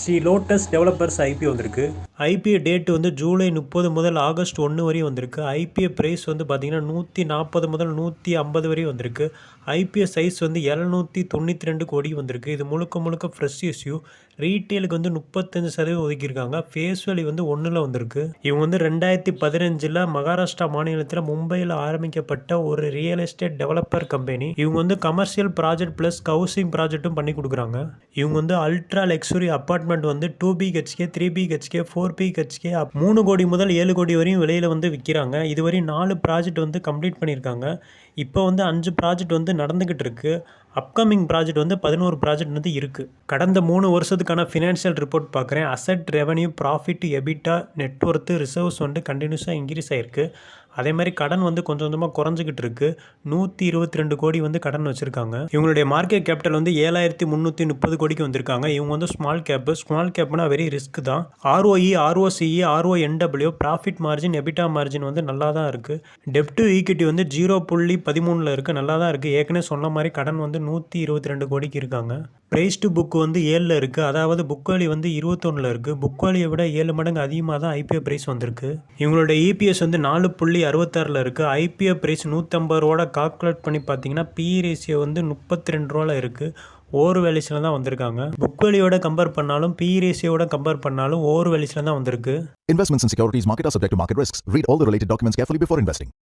Sri lotus developers IPO வந்திருக்கு. IPO date வந்து ஜூலை 30 முதல் ஆகஸ்ட் 1 வரையும் வந்திருக்கு. ஐபிஓ ப்ரைஸ் வந்து பார்த்தீங்கன்னா 140 முதல் 150 வரையும் வந்திருக்கு. ஐபிஓ சைஸ் வந்து 792 கோடி வந்திருக்கு. இது முழுக்க முழுக்க ஃப்ரெஷ் இஷ்யூ. ரீட்டெயிலுக்கு வந்து 35% ஒதுக்கியிருக்காங்க. ஃபேஸ் வேல்யூ வந்து 1ல் வந்திருக்கு. இவங்க வந்து 2015 மகாராஷ்டிரா மாநிலத்தில் மும்பையில் ஆரம்பிக்கப்பட்ட ஒரு ரியல் எஸ்டேட் டெவலப்பர் கம்பெனி. இவங்க வந்து கமர்ஷியல் ப்ராஜெக்ட் ப்ளஸ் ஹவுசிங் ப்ராஜெக்ட்டும் பண்ணி கொடுக்குறாங்க. இவங்க வந்து அல்ட்ரா லக்ஸுரி அப்பார்ட்மெண்ட் வந்து 2 BHK 3 BHK 4 BHK 3 கோடி முதல் 7 கோடி வரையும் விலையில் வந்து விற்கிறாங்க. இதுவரை 4 ப்ராஜெக்ட் வந்து கம்ப்ளீட் பண்ணியிருக்காங்க. இப்போ வந்து 5 ப்ராஜெக்ட் வந்து நடந்துக்கிட்டு இருக்கு. அப்கமிங் ப்ராஜெக்ட் வந்து 11 ப்ராஜெக்ட் வந்து இருக்குது. கடந்த 3 வருஷத்துக்கான ஃபினான்ஷியல் ரிப்போர்ட் பார்க்குறேன். Asset, revenue, profit, EBITDA, net worth, reserves வந்து கண்டினியூஸாக இன்க்ரீஸ் ஆகிருக்கு. அதே மாதிரி கடன் வந்து கொஞ்சம் கொஞ்சமாக குறைஞ்சிக்கிட்டு இருக்கு. 122 கோடி வந்து கடன் வச்சுருக்காங்க. இவங்களுடைய மார்க்கெட் கேபிட்டல் வந்து 7330 கோடிக்கு வந்திருக்காங்க. இவங்க வந்து ஸ்மால் கேப்னா வெரி ரிஸ்க் தான். ROE, ROCE, RONW, profit margin, EBITDA margin வந்து நல்லா தான் இருக்குது. டெப்ட் டு ஈக்விட்டி வந்து 0.13 இருக்குது. நல்லா தான் இருக்குது. ஏற்கனவே சொன்ன மாதிரி கடன் வந்து 122 கோடிக்கு இருக்காங்க. ப்ரைஸ் டு புக் வந்து 7ல் இருக்குது. அதாவது புக் வேல்யூ வந்து 21ல் இருக்குது. புக் வேல்யூவை விட 7 மடங்கு அதிகமாக தான் ஐபிஓ ப்ரைஸ் வந்திருக்கு. இவங்களோட EPS வந்து 4.66ல் இருக்குது. ஐபிஓ ப்ரைஸ் 150 ரூபா கால்குலேட் பண்ணி பார்த்தீங்கன்னா PE ரேஷியோ வந்து 32 ரூபாவில் இருக்குது. ஓவர் வேல்யூஸில் தான் வந்திருக்காங்க. புக் வேல்யூவோட கம்பேர் பண்ணாலும் PE ரேஷியோட கம்பேர் பண்ணாலும் ஓவர் வேல்யூஸில் தான் வந்திருக்கு. Investments in securities market are subject to market risks. Read all the related documents carefully before investing.